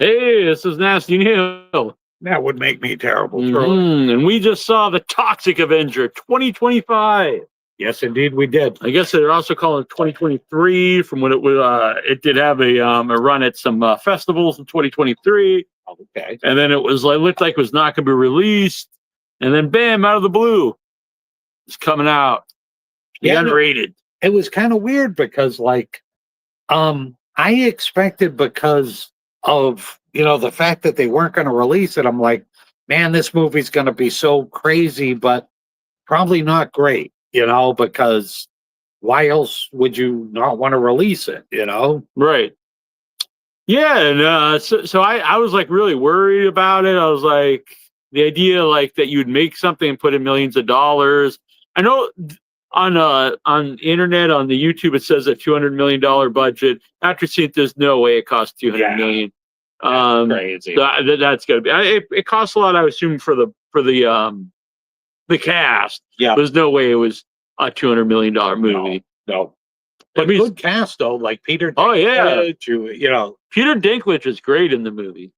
Hey, this is Nasty Neal. That would make me terrible. And we just saw the Toxic Avenger 2025. Yes, indeed, we did. I guess they're also calling it 2023 from when it did have a run at some festivals in 2023. Okay. And then it looked like it was not going to be released. And then bam, out of the blue, it's coming out. Yeah, Unrated. It was kind of weird because I expected, because of the fact that they weren't going to release it, I'm like, man, this movie's going to be so crazy, but probably not great, because why else would you not want to release it, Right. Yeah, and so I was like really worried about it. I was like, the idea like that you'd make something and put in millions of dollars. I know on the internet, on the YouTube, it says a $200 million budget. After seeing it, there's no way it costs $200 million. That's crazy. That's gotta be. It costs a lot, I assume, for the cast. Yeah, there's no way it was a $200 million movie. No. But good cast though, like Peter Dinklage. Oh yeah, Peter Dinklage is great in the movie.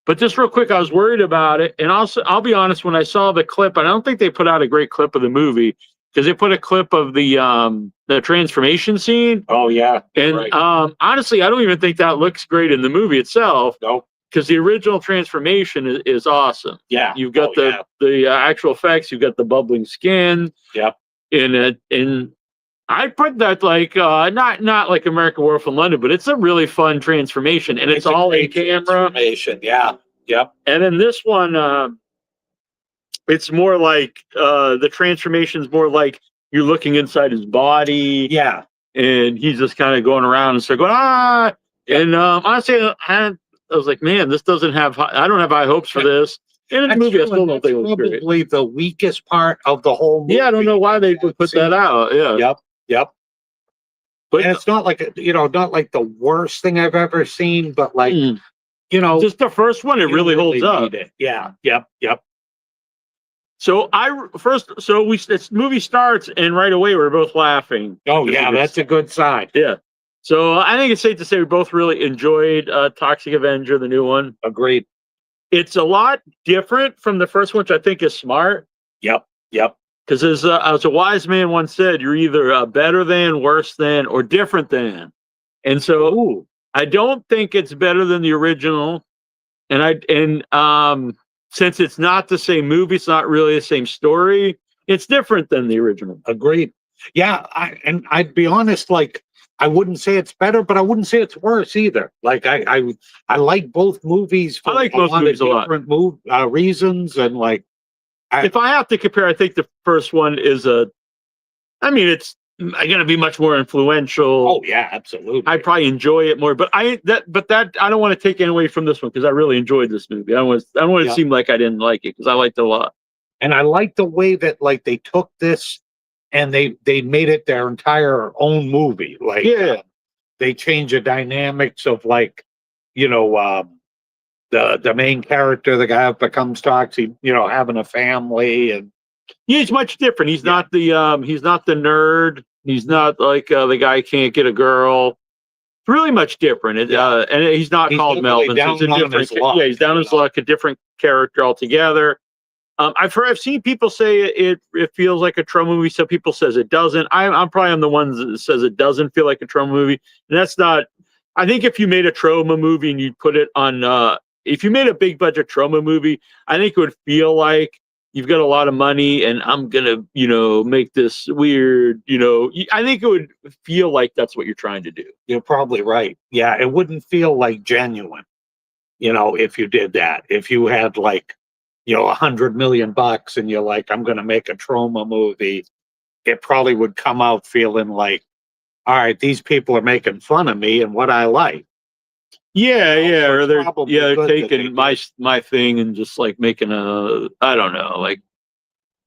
But just real quick, I was worried about it, and also I'll be honest, when I saw the clip, I don't think they put out a great clip of the movie, because they put a clip of the transformation scene. Oh yeah, and right. Honestly, I don't even think that looks great in the movie itself. No, because the original transformation is awesome. Yeah, you've got the actual effects. You've got the bubbling skin. Yep. And I put that like not like American Werewolf in London, but it's a really fun transformation, and it's all in camera. Transformation, yeah. Yep. And then this one, it's more like the transformation's more like you're looking inside his body. Yeah. And he's just kind of going around and start going, ah. Yep. And honestly, I was like, man, this doesn't have. I don't have high hopes for this. And in the movie, I still don't think it was great. Probably the weakest part of the whole movie. Yeah, I don't know why they would put that out. Yeah. Yep. But and it's not like not like the worst thing I've ever seen, but like just the first one, it really holds up. Yeah. Yep. So this movie starts, and right away we're both laughing. Oh yeah, that's a good sign. Yeah. So I think it's safe to say we both really enjoyed Toxic Avenger, the new one. Agreed. It's a lot different from the first one, which I think is smart. Yep. Because as a wise man once said, you're either better than, worse than, or different than. And so I don't think it's better than the original. And since it's not the same movie, it's not really the same story. It's different than the original. Agreed. Yeah, I'd be honest, like I wouldn't say it's better, but I wouldn't say it's worse either. Like I like both movies for a lot of different reasons, and like if I have to compare, I think the first one is it's going to be much more influential. Oh yeah, absolutely. I probably enjoy it more, but I don't want to take it away from this one because I really enjoyed this movie. I don't want to seem like I didn't like it, because I liked it a lot. And I like the way that like they took this and they made it their entire own movie. Like they changed the dynamics of like the main character, the guy who becomes toxic, having a family, and he's much different. He's not the nerd. He's not like the guy who can't get a girl. It's really much different. And he's not called Melvin. So it's a different. He's down his luck. A different character altogether. I've seen people say it feels like a trauma movie. Some people says it doesn't. I'm probably on the ones that says it doesn't feel like a trauma movie, and that's not. I think if you made a trauma movie and you put it on, if you made a big budget trauma movie, I think it would feel like you've got a lot of money and I'm gonna, make this weird. I think it would feel like that's what you're trying to do. You're probably right. Yeah, it wouldn't feel like genuine. If you did that, if you had like, $100 million and you're like, I'm going to make a trauma movie, it probably would come out feeling like, all right, these people are making fun of me and what I like. Or they're taking my thing and just like making I don't know, like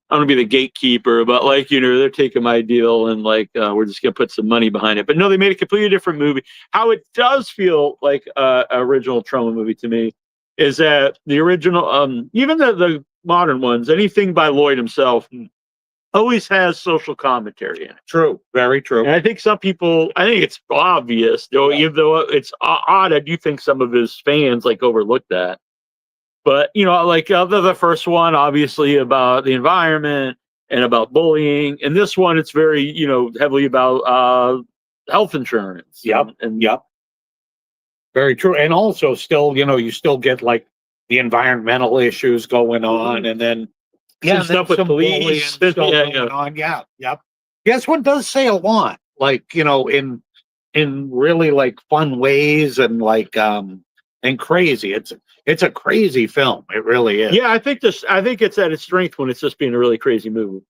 I'm gonna be the gatekeeper, but like they're taking my deal and like we're just gonna put some money behind it. But no, they made a completely different movie. How it does feel like an original trauma movie to me is that the original, even the modern ones, anything by Lloyd himself, always has social commentary in it. True, very true. And I think some people, I think it's obvious, though, even though it's odd, I do think some of his fans like overlook that. But, you know, like the first one, obviously about the environment and about bullying. And this one, it's very, you know, heavily about health insurance. Yep. Yep. Very true. And also still, you know, you still get like the environmental issues going on, and then some stuff with police stuff going on. Yeah. Yep. This one does say a lot, like, you know, in really like fun ways, and like and crazy. It's a crazy film. It really is. Yeah, I think it's at its strength when it's just being a really crazy movie.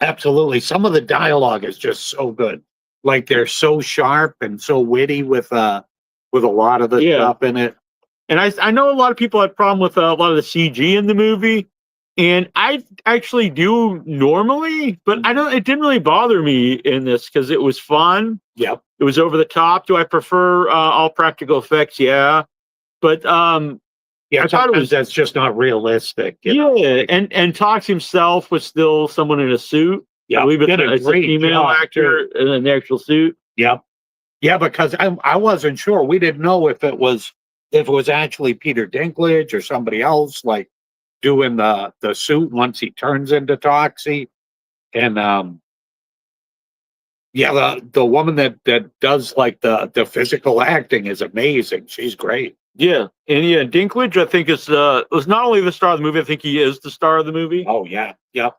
Absolutely. Some of the dialogue is just so good. Like they're so sharp and so witty with a lot of the stuff in it. And I know a lot of people had problem with a lot of the CG in the movie, and I actually do normally, but it didn't really bother me in this because it was fun. Yep. It was over the top. Do I prefer all practical effects? Yeah. But I thought it was that's just not realistic. And Tox himself was still someone in a suit. Yeah, I believe it's a female actor in an actual suit. Yep. Yeah, because I wasn't sure. We didn't know if it was actually Peter Dinklage or somebody else like doing the suit once he turns into Toxie. And the woman that does like the physical acting is amazing. She's great. Yeah, and Dinklage, I think was not only the star of the movie. I think he is the star of the movie. Oh yeah, yep.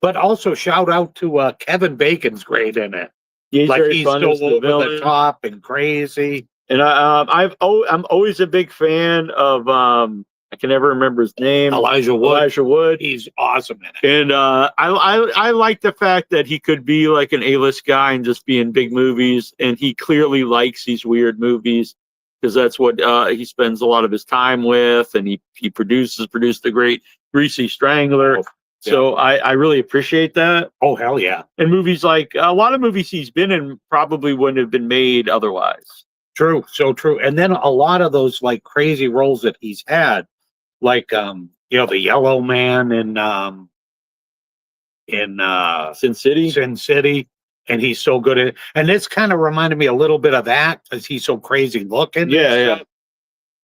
But also shout out to Kevin Bacon's great in it. He's like very he's fun so over the top and crazy. And I'm always a big fan of I can never remember his name. Elijah Wood. He's awesome in it. And I like the fact that he could be like an A-list guy and just be in big movies, and he clearly likes these weird movies because that's what he spends a lot of his time with, and he produced the great Greasy Strangler. So I really appreciate that. Oh, hell yeah. And movies like a lot of movies he's been in probably wouldn't have been made otherwise. True. So true. And then a lot of those like crazy roles that he's had, like, you know, the Yellow Man in Sin City. And he's so good at it. And this kind of reminded me a little bit of that because he's so crazy looking. Yeah.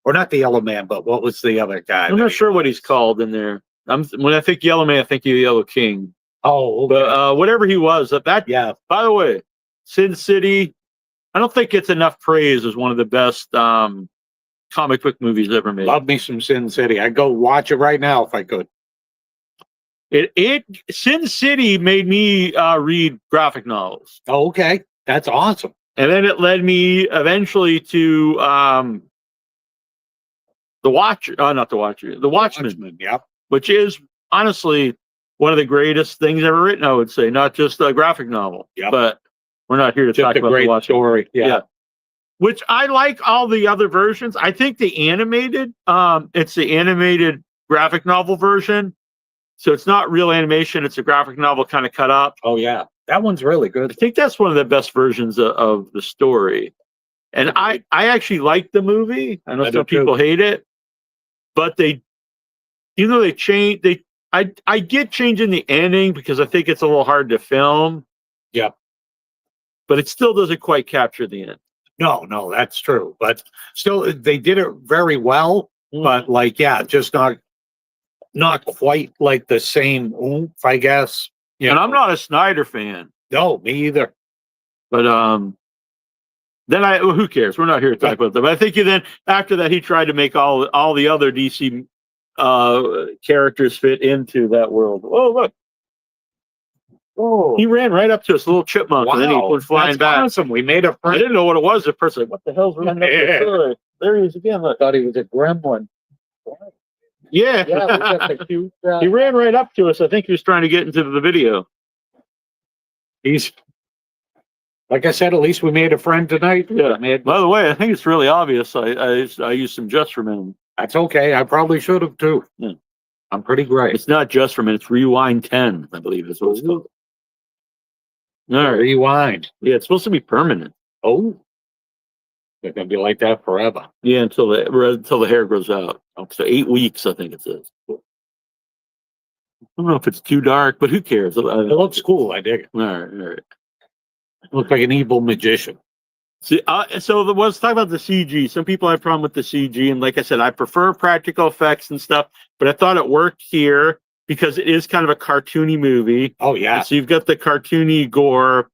Or not the Yellow Man, but what was the other guy? I'm not sure what he's called in there. When I think Yellow Man, I think of the Yellow King. Oh, okay. But whatever he was, yeah. By the way, Sin City, I don't think it's enough praise as one of the best comic book movies ever made. Love me some Sin City. I'd go watch it right now if I could. Sin City made me read graphic novels. Oh, okay. That's awesome. And then it led me eventually to The Watchmen. Yep. Which is honestly one of the greatest things ever written, I would say. Not just a graphic novel, but we're not here to talk about the Watchmen. Story. Yeah. Which I like all the other versions. I think the animated, it's the animated graphic novel version. So it's not real animation. It's a graphic novel kind of cut up. Oh, yeah. That one's really good. I think that's one of the best versions of the story. And I actually like the movie. I know some people hate it. But they change, I get changing the ending because I think it's a little hard to film. Yep. But it still doesn't quite capture the end. No, that's true. But still, they did it very well. But like, just not quite like the same oomph, I guess. Yeah. And I'm not a Snyder fan. No, me either. But then who cares? We're not here to talk about them. I think then after that he tried to make all the other DC characters fit into that world. Oh, look. Oh, he ran right up to us, a little chipmunk, and then he went flying back. Awesome. We made a friend. I didn't know what it was at first. Like, what the hell's running up there? There he is again. Look. I thought he was a gremlin. Yeah. We got the cute, he ran right up to us. I think he was trying to get into the video. He's, like I said, at least we made a friend tonight. Yeah. By the way, I think it's really obvious. I used some Just for Men. That's okay. I probably should have too. Yeah. I'm pretty great. It's not Just for Men. It's Rewind 10, I believe is what it's called. All right. Rewind. Yeah, it's supposed to be permanent. Oh. They're going to be like that forever. Yeah, until the hair grows out. So 8 weeks, I think it says. don't know if it's too dark, but who cares? It looks cool. I dig it. All right, all right. Looks like an evil magician. See, so let's talk about the CG. Some people have a problem with the CG, and like I said, I prefer practical effects and stuff, but I thought it worked here because it is kind of a cartoony movie. Oh yeah. And so you've got the cartoony gore,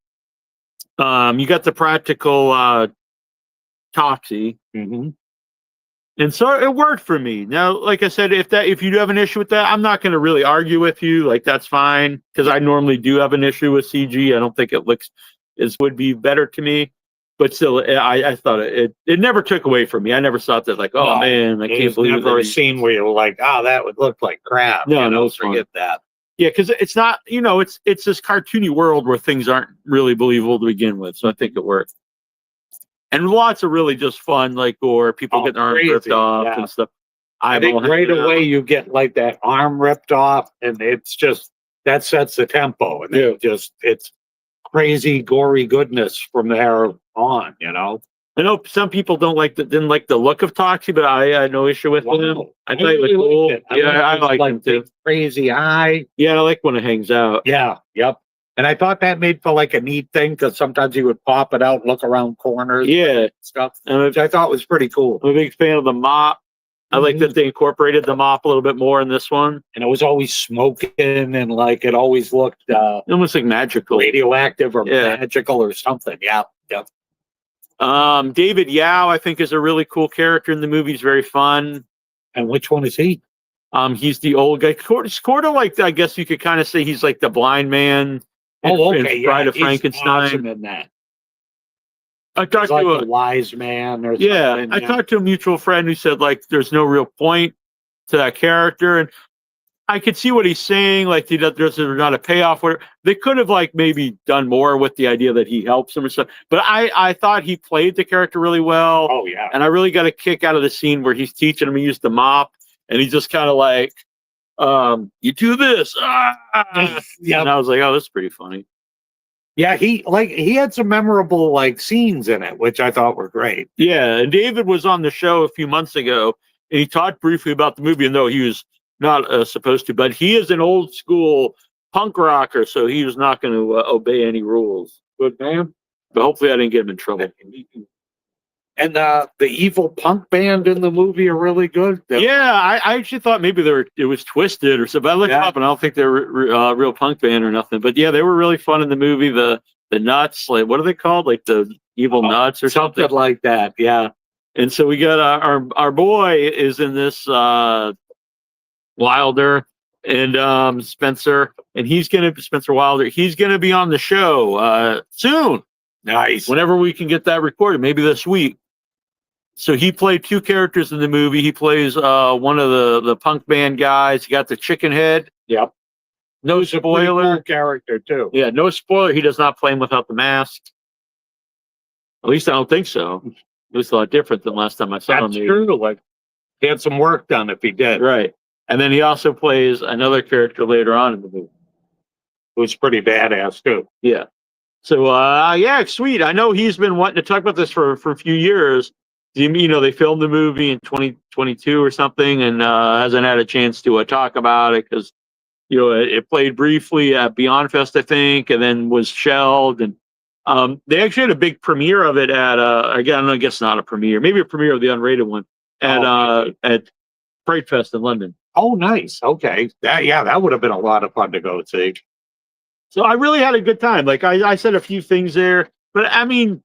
you got the practical Toxie, and so it worked for me. Now, like I said, if you do have an issue with that, I'm not going to really argue with you. Like that's fine because I normally do have an issue with CG. I don't think it looks would be better to me. But still, I thought it never took away from me. I never thought that like, oh man, I can't believe never a scene where you're like, oh, that would look like crap. No, forget that. Yeah, because it's not, it's this cartoony world where things aren't really believable to begin with. So I think it worked. And lots of really just fun, like gore, people getting arms ripped off and stuff. I think right away you get like that arm ripped off, and it's just that sets the tempo, and it's crazy gory goodness from there on. I know some people didn't like the look of Toxie, but I had no issue with him. I thought he looked cool. I like him too. Crazy eye. Yeah, I like when it hangs out. Yeah, yep. And I thought that made for like a neat thing because sometimes he would pop it out, look around corners, and stuff, which I thought was pretty cool. I'm a big fan of the mop. I like that they incorporated the mop a little bit more in this one. And it was always smoking, and like it always looked almost like magical, radioactive or magical or something. Yeah, yep. David Yao, I think, is a really cool character in the movie. He's very fun. And which one is he? He's the old guy. Sort of like, I guess you could kind of say he's like the blind man. Okay, Bride of Frankenstein. Awesome in that. I talked like to a wise man or something. I talked to a mutual friend who said like there's no real point to that character, and I could see what he's saying. Like there's not a payoff. Where they could have like maybe done more with the idea that he helps him or stuff. But I thought he played the character really well. Oh yeah, and I really got a kick out of the scene where he's teaching him to use the mop, and he's just kind of like, you do this. Yeah, and I was like, oh, that's pretty funny. Yeah, he had some memorable like scenes in it, which I thought were great. Yeah, and David was on the show a few months ago, and he talked briefly about the movie, and though he was not supposed to, but he is an old school punk rocker, so he was not going to obey any rules. Good man. But hopefully I didn't get him in trouble. And the evil punk band in the movie are really good. Yeah, I actually thought maybe it was twisted or something. I looked up and I don't think they're real punk band or nothing. But yeah, they were really fun in the movie. The nuts, like what are they called? Like the evil nuts or something like that. Yeah. And so we got our boy is in this Wilder and Spencer, and Spencer Wilder. He's gonna be on the show soon. Nice. Whenever we can get that recorded, maybe this week. So he played two characters in the movie. He plays one of the punk band guys. He got the chicken head. Yep. No spoiler. Cool character too. Yeah, no spoiler. He does not play him without the mask. At least I don't think so. It was a lot different than last time I saw him. That's true. Like he had some work done if he did. Right. And then he also plays another character later on in the movie, who's pretty badass too. Yeah. So yeah, sweet. I know he's been wanting to talk about this for a few years. They filmed the movie in 2022 or something, and hasn't had a chance to talk about it because it played briefly at Beyond Fest, I think, and then was shelved. And they actually had a big premiere of it at again, I guess not a premiere, maybe a premiere of the unrated one at Fright Fest in London. Oh, nice. Okay, that would have been a lot of fun to go see. So I really had a good time. Like I said a few things there, but I mean,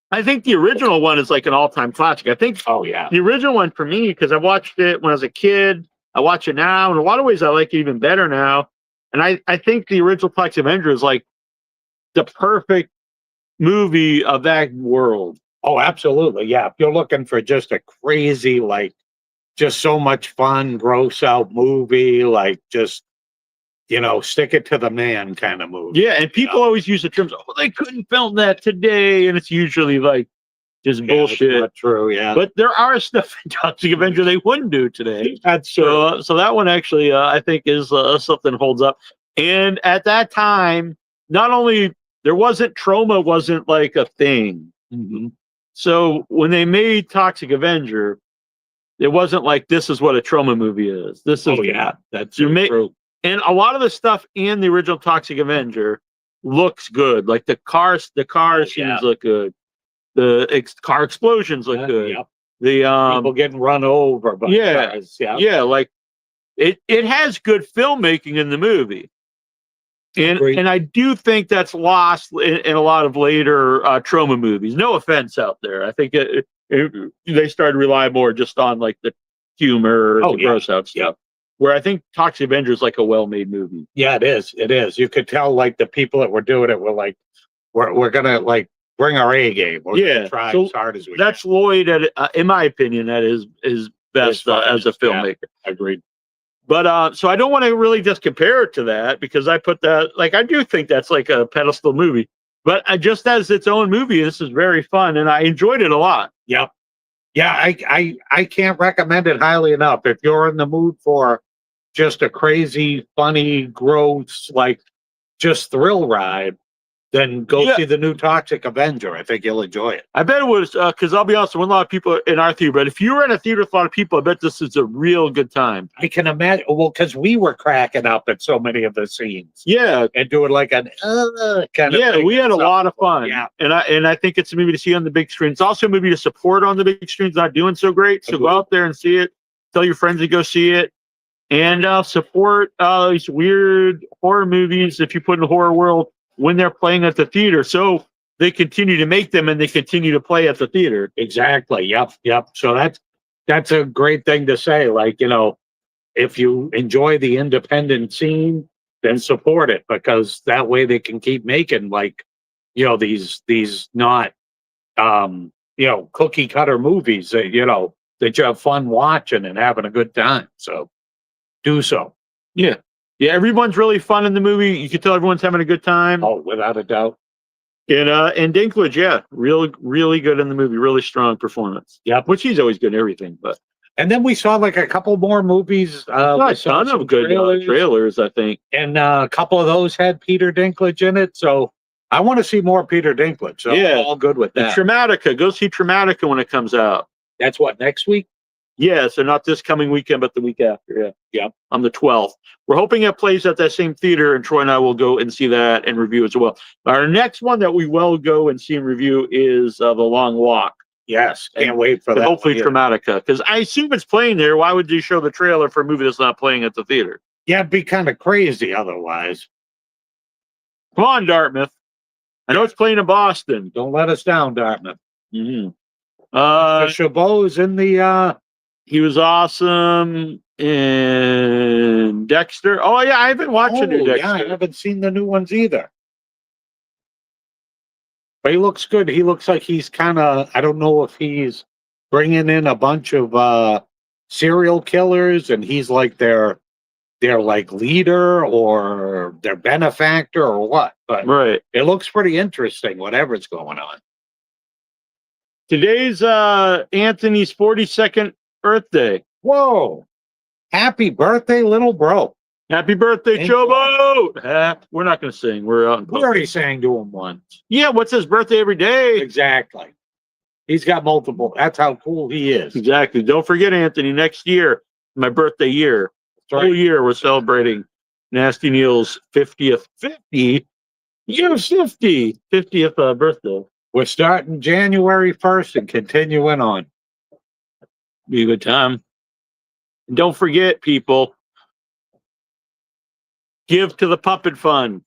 I think the original one is like an all-time classic. I think. Oh yeah. The original one for me, because I watched it when I was a kid. I watch it now. In a lot of ways, I like it even better now. And I think the original Toxic Avenger is like the perfect movie of that world. Oh, absolutely. Yeah. If you're looking for just a crazy, like, just so much fun, gross out movie, like just, stick it to the man kind of movie. Yeah. And people always use the terms, oh, they couldn't film that today. And it's usually like just bullshit. That's not true. Yeah. But there are stuff in Toxic Avenger they wouldn't do today. That's true. So that one actually, I think is something that holds up. And at that time, not only trauma wasn't like a thing. Mm-hmm. So when they made Toxic Avenger, it wasn't like this is what a trauma movie is. This is that's true. And a lot of the stuff in the original Toxic Avenger looks good. Like the car scenes look good. The car explosions look good. Yep. The people getting run over by cars. Yeah, like it has good filmmaking in the movie. And I do think that's lost in a lot of later trauma movies. No offense out there. I think they started relying more just on like the humor, the gross out stuff. Where I think Toxic Avenger is like a well-made movie. Yeah, it is. It is. You could tell like the people that were doing it were like, we're gonna like bring our A game. We're try as hard as we can. That's Lloyd in my opinion, at his best as a filmmaker. Yeah, agreed. But so I don't want to really just compare it to that, because I put that, like, I do think that's like a pedestal movie, but just as its own movie, this is very fun and I enjoyed it a lot. Yep. Yeah, I can't recommend it highly enough. If you're in the mood for just a crazy, funny, gross, like just thrill ride, then go see the new Toxic Avenger. I think you'll enjoy it. I bet it was, because I'll be honest, there weren't a lot of people in our theater, but if you were in a theater with a lot of people, I bet this is a real good time. I can imagine. Well, because we were cracking up at so many of the scenes. Yeah. And doing like an kind of thing. We had a lot of fun. Yeah. And I think it's a movie to see on the big screen. It's also a movie to support on the big screen. It's not doing so great. So go out there and see it. Tell your friends to go see it. And support these weird horror movies, if you put in the horror world, when they're playing at the theater, so they continue to make them and they continue to play at the theater. Exactly. Yep. So that's a great thing to say. Like, you know, if you enjoy the independent scene, then support it, because that way they can keep making, like, you know, these not you know, cookie cutter movies that, you know, that you have fun watching and having a good time. So do so. Yeah, everyone's really fun in the movie. You can tell everyone's having a good time. Oh, without a doubt. And Dinklage, really good in the movie. Really strong performance. Yeah, which he's always good in everything. But and then we saw like a couple more movies. A ton of good trailers, I think. And a couple of those had Peter Dinklage in it. So I want to see more Peter Dinklage. So I'm all good with that. Traumatica. Go see Traumatica when it comes out. That's what, next week? Yeah, so not this coming weekend, but the week after. Yeah. On the 12th. We're hoping it plays at that same theater, and Troy and I will go and see that and review as well. Our next one that we will go and see and review is The Long Walk. Yes, can't wait for that. Hopefully Traumatica, because I assume it's playing there. Why would you show the trailer for a movie that's not playing at the theater? Yeah, it'd be kind of crazy otherwise. Come on, Dartmouth. I know it's playing in Boston. Don't let us down, Dartmouth. Mm-hmm. Chabot is in the... He was awesome in Dexter. Oh, yeah, I've been watching Dexter. Yeah, I haven't seen the new ones either. But he looks good. He looks like he's kind of... I don't know if he's bringing in a bunch of serial killers, and he's like their like leader or their benefactor or what. But it looks pretty interesting, whatever's going on. Today's Anthony's 42nd birthday. Whoa. Happy birthday, little bro. Happy birthday, Chobo. We're not going to sing. We're out in public. We already sang to him once. Yeah, what's his birthday every day? Exactly. He's got multiple. That's how cool he is. Exactly. Don't forget, Anthony, next year, my birthday year. Whole year we're celebrating Nasty Neal's 50th birthday. We're starting January 1st and continuing on. Be a good time. And don't forget, people, give to the Puppet Fund.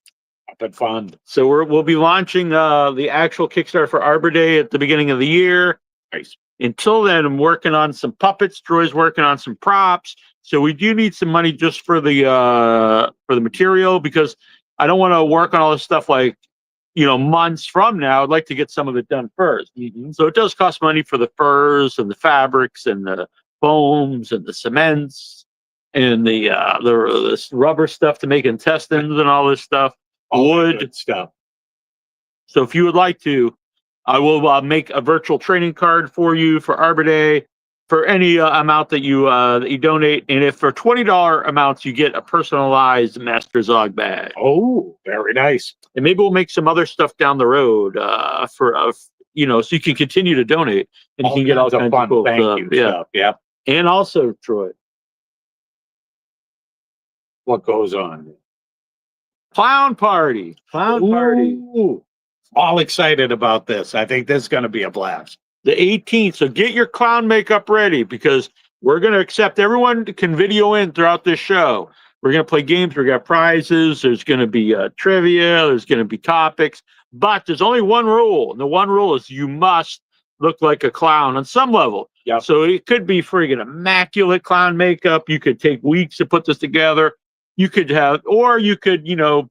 Puppet Fund. So we'll be launching the actual Kickstarter for Arbor Day at the beginning of the year. Nice. Until then, I'm working on some puppets. Troy's working on some props. So we do need some money just for the material, because I don't want to work on all this stuff like, you know, months from now. I'd like to get some of it done first. Mm-hmm. So it does cost money for the furs and the fabrics and the foams and the cements and the rubber stuff to make intestines and all this stuff. Wood stuff. So if you would like to, I will make a virtual training card for you for Arbor Day for any amount that you donate. And if for $20 amounts, you get a personalized Master Zog bag. Oh, very nice. And maybe we'll make some other stuff down the road so you can continue to donate and you can get all kinds of cool stuff. Yeah. And also, Troy, what goes on. Clown party. Ooh, all excited about this. I think this is going to be a blast. The 18th. So get your clown makeup ready because we're going to accept everyone can video in throughout this show. We're going to play games. We got prizes. There's going to be trivia. There's going to be topics. But there's only one rule. And the one rule is you must look like a clown on some level. Yeah. So it could be friggin' immaculate clown makeup. You could take weeks to put this together. You could have, or you could,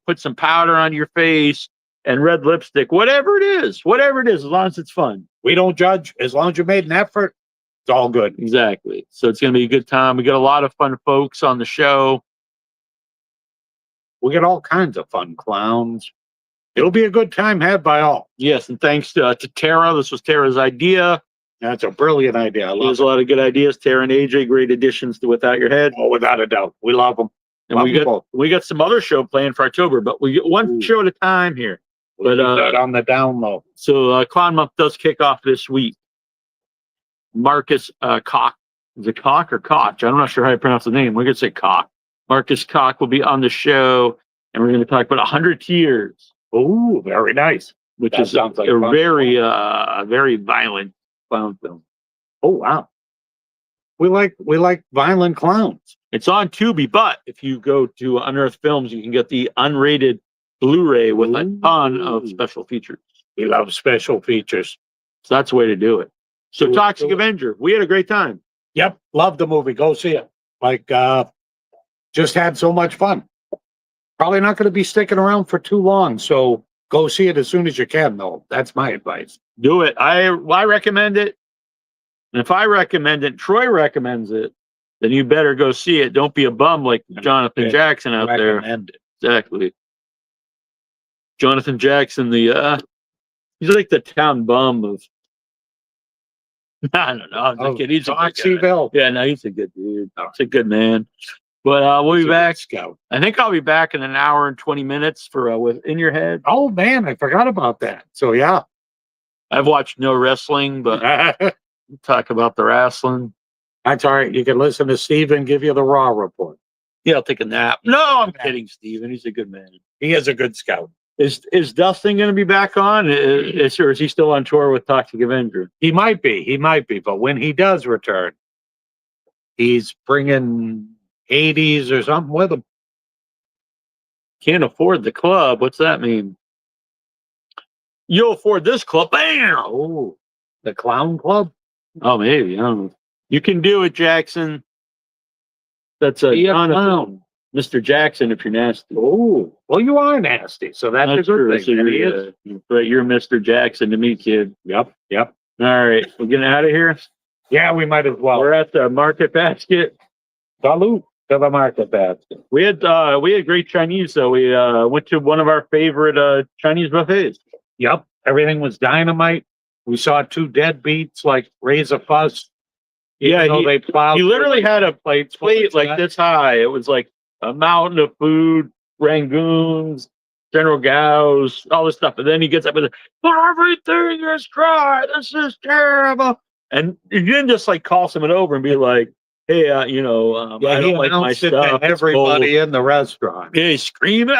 put some powder on your face and red lipstick, whatever it is, as long as it's fun. We don't judge. As long as you made an effort, it's all good. Exactly. So it's going to be a good time. We got a lot of fun folks on the show. We get all kinds of fun clowns. It'll be a good time had by all. Yes, and thanks to Tara. This was Tara's idea. That's a brilliant idea. I love There's a lot of good ideas. Tara and AJ, great additions to Without Your Head. Oh, without a doubt. We love them. And we got some other show planned for October, but we get one show at a time here. But that on the down low. So Clown Month does kick off this week. Marcus Koch. Is it Koch or Koch? I'm not sure how you pronounce the name. We're going to say Koch. Marcus Koch will be on the show, and we're going to talk about 100 Tears. Oh, very nice. Which sounds like a very violent clown film. Oh, wow. We like violent clowns. It's on Tubi, but if you go to Unearthed Films, you can get the unrated Blu-ray with a ton of special features. We love special features. So that's the way to do it. So Toxic Avenger, we had a great time. Yep, love the movie. Go see it. Just had so much fun. Probably not going to be sticking around for too long, so go see it as soon as you can, though. That's my advice. Do it. I recommend it. And if I recommend it, Troy recommends it, then you better go see it. Don't be a bum like Jonathan Jackson out there. Exactly. Jonathan Jackson, he's like the town bum of. I don't know. I'm just kidding. He's Toxeyville. Yeah, no, he's a good dude. He's a good man. But we'll be back. I think I'll be back in an hour and 20 minutes for with In Your Head. Oh man, I forgot about that. So yeah, I've watched no wrestling, but we'll talk about the wrestling. That's all right. You can listen to Steven give you the Raw report. Yeah, I'll take a nap. No, I'm kidding, Steven. He's a good man. He is a good scout. Is Dustin going to be back on? Or is he still on tour with Toxic Avenger? He might be. But when he does return, he's bringing 80s or something with him. Can't afford the club. What's that mean? You'll afford this club. Bam! Oh, the clown club? Oh, maybe. I don't know. You can do it, Jackson. That's a clown. Mr. Jackson, if you're nasty. Oh, well, you are nasty, so that's a good thing. He is. But you're Mr. Jackson to me, kid. Yep. All right, we're getting out of here. Yeah, we might as well. We're at the Market Basket. Salute to the Market Basket. We had great Chinese, though. We went to one of our favorite Chinese buffets. Yep, everything was dynamite. We saw two deadbeats raise a fuss. Yeah, he literally had a plate like this high. It was like a mountain of food, rangoons, General Gao's, all this stuff. And then he gets up and everything is dry. This is terrible. And you didn't just call someone over and be like, hey, I don't like my stuff. Everybody in the restaurant. Yeah, he's screaming.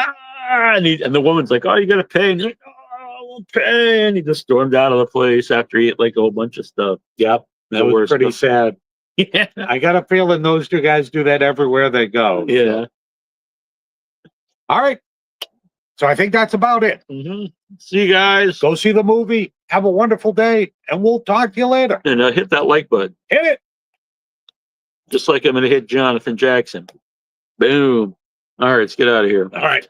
And the woman's like, oh, you got to pay. And he's like, oh, I won't pay. And he just stormed out of the place after he ate a whole bunch of stuff. Yep. That was pretty sad. Yeah. I got a feeling those two guys do that everywhere they go. Yeah. So. All right. So I think that's about it. Mm-hmm. See you guys. Go see the movie. Have a wonderful day, and we'll talk to you later. And hit that like button. Hit it. Just like I'm going to hit Jonathan Jackson. Boom. All right, let's get out of here. All right.